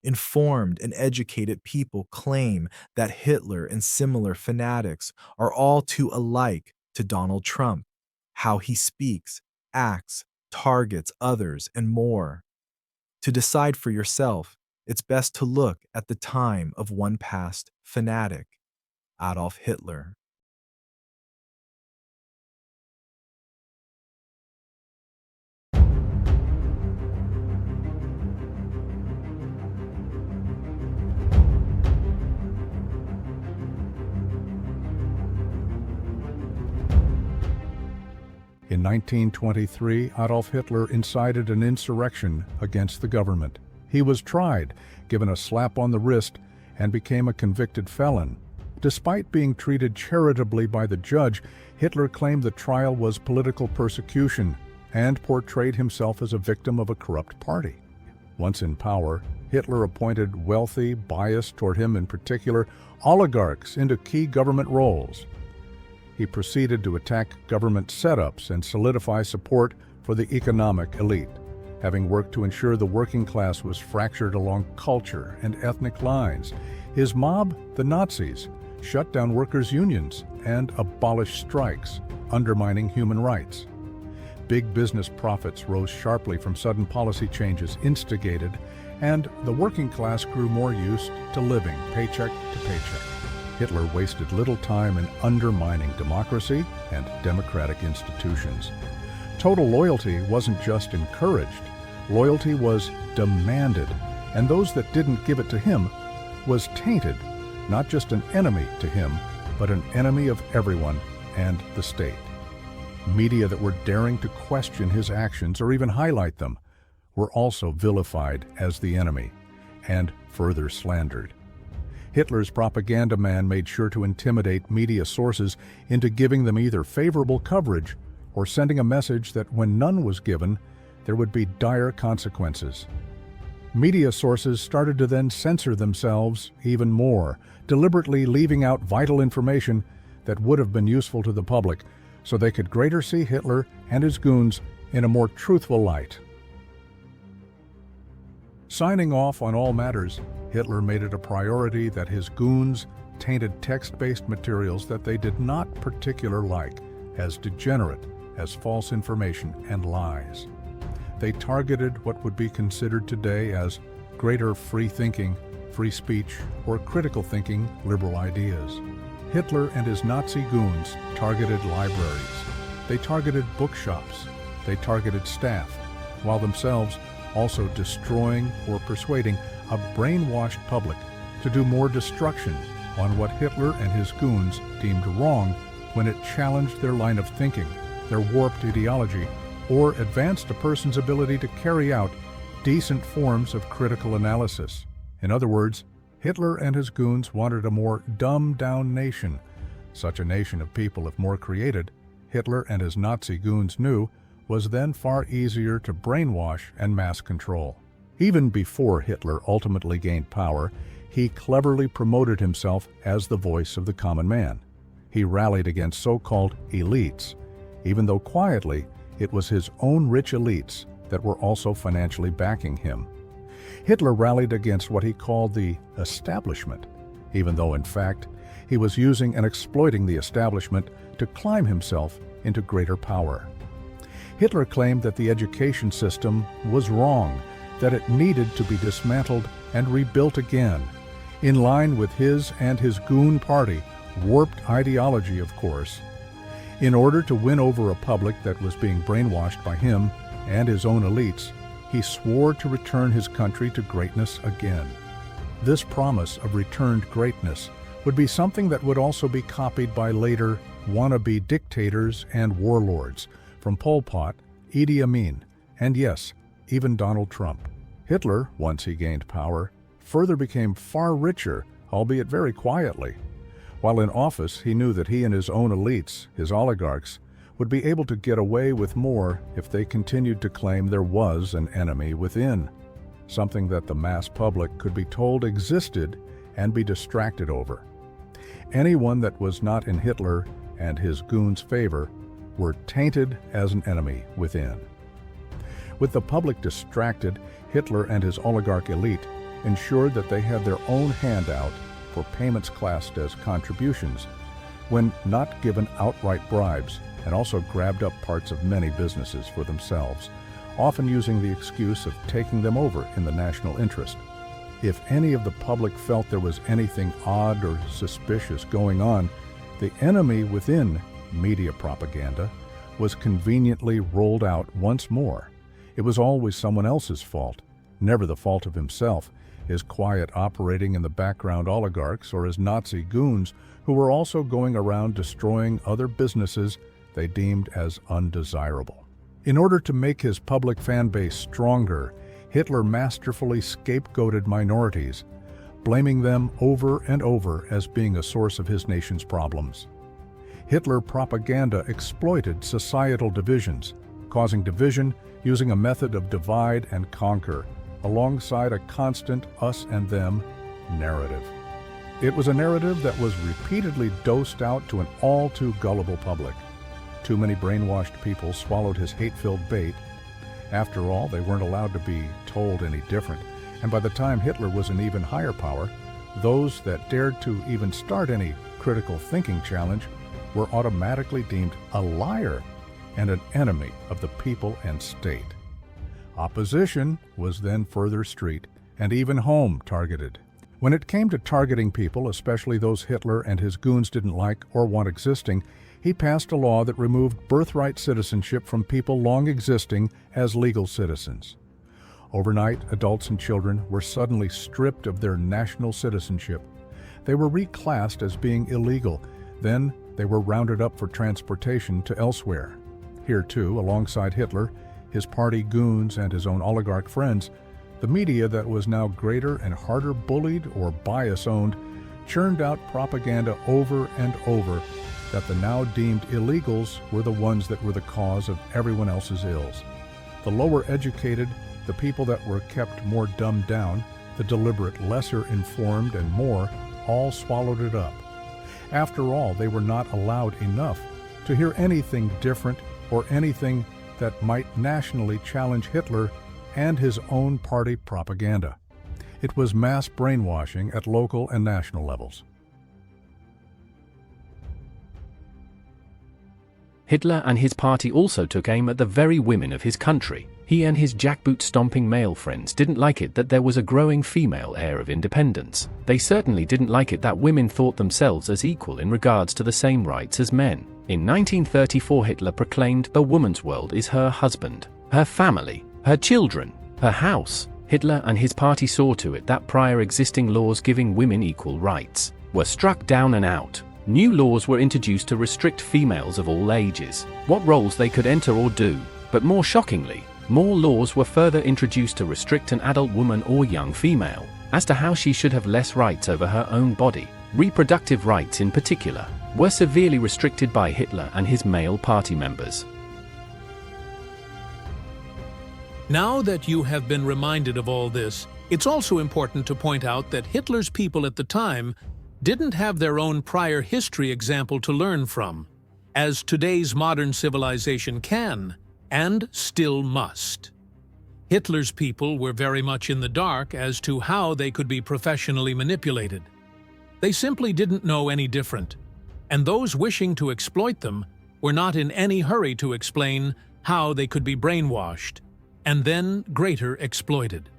Informed and educated people claim that Hitler and similar fanatics are all too alike to Donald Trump, how he speaks, acts, targets others, and more. To decide for yourself, it's best to look at the time of one past fanatic, Adolf Hitler. In 1923, Adolf Hitler incited an insurrection against the government. He was tried, given a slap on the wrist, and became a convicted felon. Despite being treated charitably by the judge, Hitler claimed the trial was political persecution and portrayed himself as a victim of a corrupt party. Once in power, Hitler appointed wealthy, biased toward him in particular, oligarchs into key government roles. He proceeded to attack government setups and solidify support for the economic elite, having worked to ensure the working class was fractured along culture and ethnic lines. His mob, the Nazis, shut down workers' unions and abolished strikes, undermining human rights. Big business profits rose sharply from sudden policy changes instigated, and the working class grew more used to living paycheck to paycheck. Hitler wasted little time in undermining democracy and democratic institutions. Total loyalty wasn't just encouraged, loyalty was demanded, and those that didn't give it to him was tainted, not just an enemy to him, but an enemy of everyone and the state. Media that were daring to question his actions or even highlight them were also vilified as the enemy and further slandered. Hitler's propaganda man made sure to intimidate media sources into giving them either favorable coverage or sending a message that when none was given, there would be dire consequences. Media sources started to then censor themselves even more, deliberately leaving out vital information that would have been useful to the public so they could greater see Hitler and his goons in a more truthful light. Signing off on all matters, Hitler made it a priority that his goons tainted text-based materials that they did not particularly like as degenerate as false information and lies. They targeted what would be considered today as greater free thinking, free speech, or critical thinking liberal ideas. Hitler and his Nazi goons targeted libraries. They targeted bookshops. They targeted staff, while themselves also destroying or persuading a brainwashed public to do more destruction on what Hitler and his goons deemed wrong when it challenged their line of thinking, their warped ideology, or advanced a person's ability to carry out decent forms of critical analysis. In other words, Hitler and his goons wanted a more dumbed-down nation. Such a nation of people, if more created, Hitler and his Nazi goons knew, was then far easier to brainwash and mass control. Even before Hitler ultimately gained power, he cleverly promoted himself as the voice of the common man. He rallied against so-called elites, even though quietly it was his own rich elites that were also financially backing him. Hitler rallied against what he called the establishment, even though in fact he was using and exploiting the establishment to climb himself into greater power. Hitler claimed that the education system was wrong, that it needed to be dismantled and rebuilt again, in line with his and his goon party warped ideology, of course. In order to win over a public that was being brainwashed by him and his own elites, he swore to return his country to greatness again. This promise of returned greatness would be something that would also be copied by later wannabe dictators and warlords, from Pol Pot, Idi Amin, and yes, even Donald Trump. Hitler, once he gained power, further became far richer, albeit very quietly. While in office, he knew that he and his own elites, his oligarchs, would be able to get away with more if they continued to claim there was an enemy within, something that the mass public could be told existed and be distracted over. Anyone that was not in Hitler and his goons' favor were tainted as an enemy within. With the public distracted, Hitler and his oligarch elite ensured that they had their own handout for payments classed as contributions, when not given outright bribes, and also grabbed up parts of many businesses for themselves, often using the excuse of taking them over in the national interest. If any of the public felt there was anything odd or suspicious going on, the enemy within media propaganda was conveniently rolled out once more. It was always someone else's fault, never the fault of himself, his quiet operating in the background oligarchs or his Nazi goons who were also going around destroying other businesses they deemed as undesirable. In order to make his public fan base stronger, Hitler masterfully scapegoated minorities, blaming them over and over as being a source of his nation's problems. Hitler propaganda exploited societal divisions, causing division using a method of divide and conquer, alongside a constant us and them narrative. It was a narrative that was repeatedly dosed out to an all too gullible public. Too many brainwashed people swallowed his hate-filled bait. After all, they weren't allowed to be told any different, and by the time Hitler was an even higher power, those that dared to even start any critical thinking challenge were automatically deemed a liar and an enemy of the people and state. Opposition was then further street and even home targeted. When it came to targeting people, especially those Hitler and his goons didn't like or want existing, he passed a law that removed birthright citizenship from people long existing as legal citizens. Overnight, adults and children were suddenly stripped of their national citizenship. They were reclassed as being illegal. Then they were rounded up for transportation to elsewhere. Here too, alongside Hitler, his party goons, and his own oligarch friends, the media that was now greater and harder bullied or bias-owned churned out propaganda over and over that the now deemed illegals were the ones that were the cause of everyone else's ills. The lower educated, the people that were kept more dumbed down, the deliberate lesser informed and more, all swallowed it up. After all, they were not allowed enough to hear anything different or anything that might nationally challenge Hitler and his own party propaganda. It was mass brainwashing at local and national levels. Hitler and his party also took aim at the very women of his country. He and his jackboot-stomping male friends didn't like it that there was a growing female air of independence. They certainly didn't like it that women thought themselves as equal in regards to the same rights as men. In 1934, Hitler proclaimed the woman's world is her husband, her family, her children, her house. Hitler and his party saw to it that prior existing laws giving women equal rights were struck down and out. New laws were introduced to restrict females of all ages, what roles they could enter or do, but more shockingly, more laws were further introduced to restrict an adult woman or young female as to how she should have less rights over her own body. Reproductive rights in particular were severely restricted by Hitler and his male party members. Now that you have been reminded of all this, it's also important to point out that Hitler's people at the time didn't have their own prior history example to learn from, as today's modern civilization can, and still must. Hitler's people were very much in the dark as to how they could be professionally manipulated. They simply didn't know any different, and those wishing to exploit them were not in any hurry to explain how they could be brainwashed, and then greater exploited.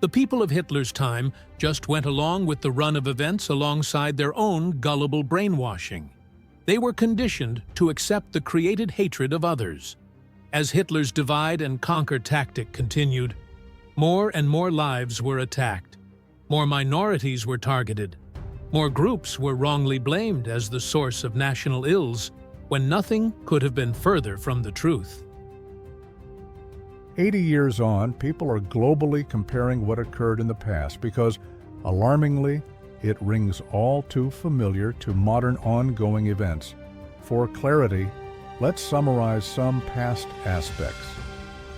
The people of Hitler's time just went along with the run of events alongside their own gullible brainwashing. They were conditioned to accept the created hatred of others. As Hitler's divide and conquer tactic continued, more and more lives were attacked, more minorities were targeted, more groups were wrongly blamed as the source of national ills, when nothing could have been further from the truth. 80 years on, people are globally comparing what occurred in the past because, alarmingly, it rings all too familiar to modern ongoing events. For clarity, let's summarize some past aspects.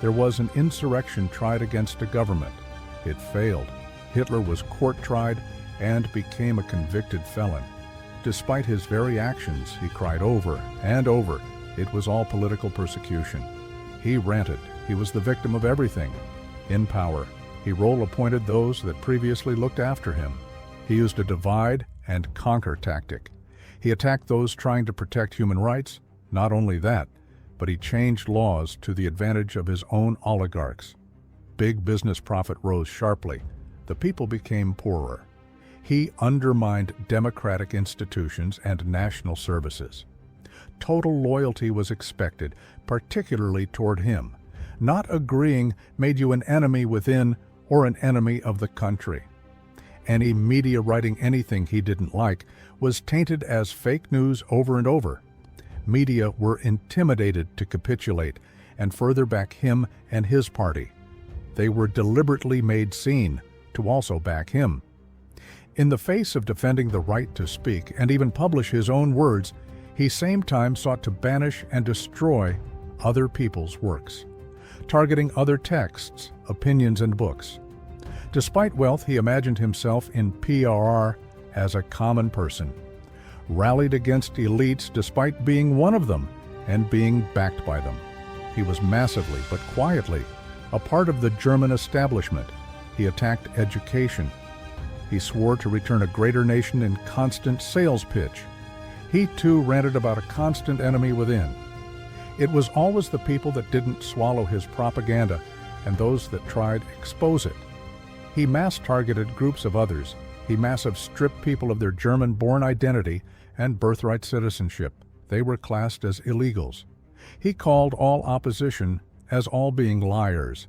There was an insurrection tried against a government. It failed. Hitler was court-tried and became a convicted felon. Despite his very actions, he cried over and over, it was all political persecution. He ranted. He was the victim of everything. In power, He role-appointed those that previously looked after him. He used a divide-and-conquer tactic. He attacked those trying to protect human rights. Not only that, but he changed laws to the advantage of his own oligarchs. Big business profit rose sharply. The people became poorer. He undermined democratic institutions and national services. Total loyalty was expected, particularly toward him. Not agreeing made you an enemy within or an enemy of the country. Any media writing anything he didn't like was tainted as fake news over and over. Media were intimidated to capitulate and further back him and his party. They were deliberately made seen to also back him. In the face of defending the right to speak and even publish his own words, he same time sought to banish and destroy other people's works, targeting other texts, opinions, and books. Despite wealth, he imagined himself in PRR as a common person, rallied against elites despite being one of them and being backed by them. He was massively, but quietly, a part of the German establishment. He attacked education. He swore to return a greater nation in constant sales pitch. He too ranted about a constant enemy within. It was always the people that didn't swallow his propaganda and those that tried expose it. He mass-targeted groups of others. He massive stripped people of their German-born identity and birthright citizenship. They were classed as illegals. He called all opposition as all being liars.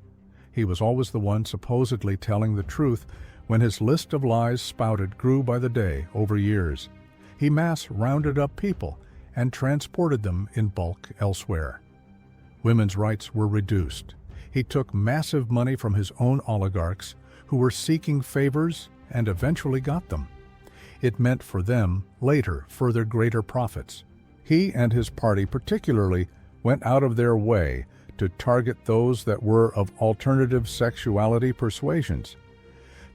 He was always the one supposedly telling the truth when his list of lies spouted grew by the day over years. He mass rounded up people and transported them in bulk elsewhere. Women's rights were reduced. He took massive money from his own oligarchs who were seeking favors and eventually got them. It meant for them, later, further greater profits. He and his party particularly went out of their way to target those that were of alternative sexuality persuasions.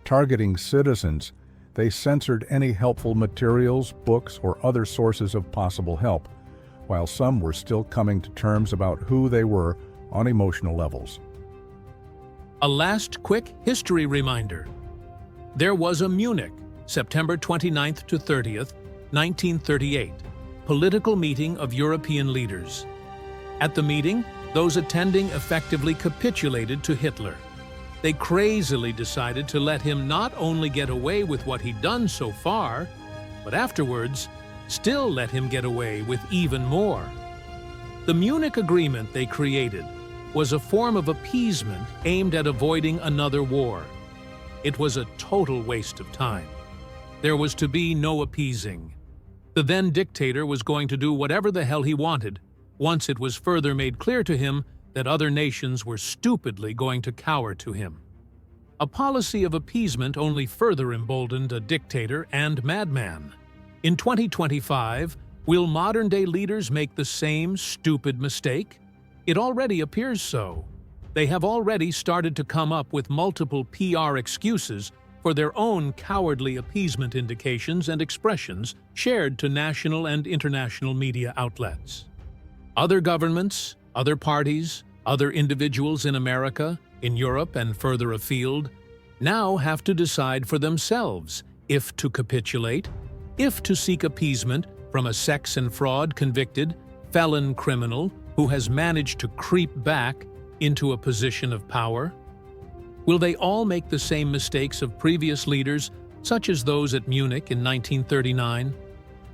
Targeting citizens, they censored any helpful materials, books, or other sources of possible help, while some were still coming to terms about who they were on emotional levels. A last quick history reminder. There was a Munich, September 29th to 30th, 1938, political meeting of European leaders. At the meeting, those attending effectively capitulated to Hitler. They crazily decided to let him not only get away with what he'd done so far, but afterwards, still let him get away with even more. The Munich Agreement they created was a form of appeasement aimed at avoiding another war. It was a total waste of time. There was to be no appeasing. The then dictator was going to do whatever the hell he wanted, once it was further made clear to him that other nations were stupidly going to cower to him. A policy of appeasement only further emboldened a dictator and madman. In 2025, will modern-day leaders make the same stupid mistake? It already appears so. They have already started to come up with multiple PR excuses for their own cowardly appeasement indications and expressions shared to national and international media outlets. Other governments, other parties, other individuals in America, in Europe, and further afield now have to decide for themselves if to capitulate, if to seek appeasement from a sex and fraud convicted felon criminal who has managed to creep back into a position of power. Will they all make the same mistakes of previous leaders, such as those at Munich in 1939?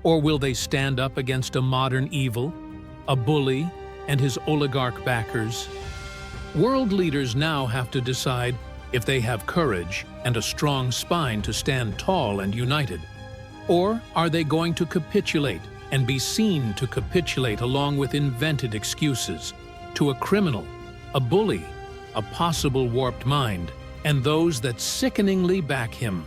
Or will they stand up against a modern evil, a bully, and his oligarch backers? World leaders now have to decide if they have courage and a strong spine to stand tall and united. Or are they going to capitulate and be seen to capitulate along with invented excuses to a criminal, a bully, a possible warped mind, and those that sickeningly back him?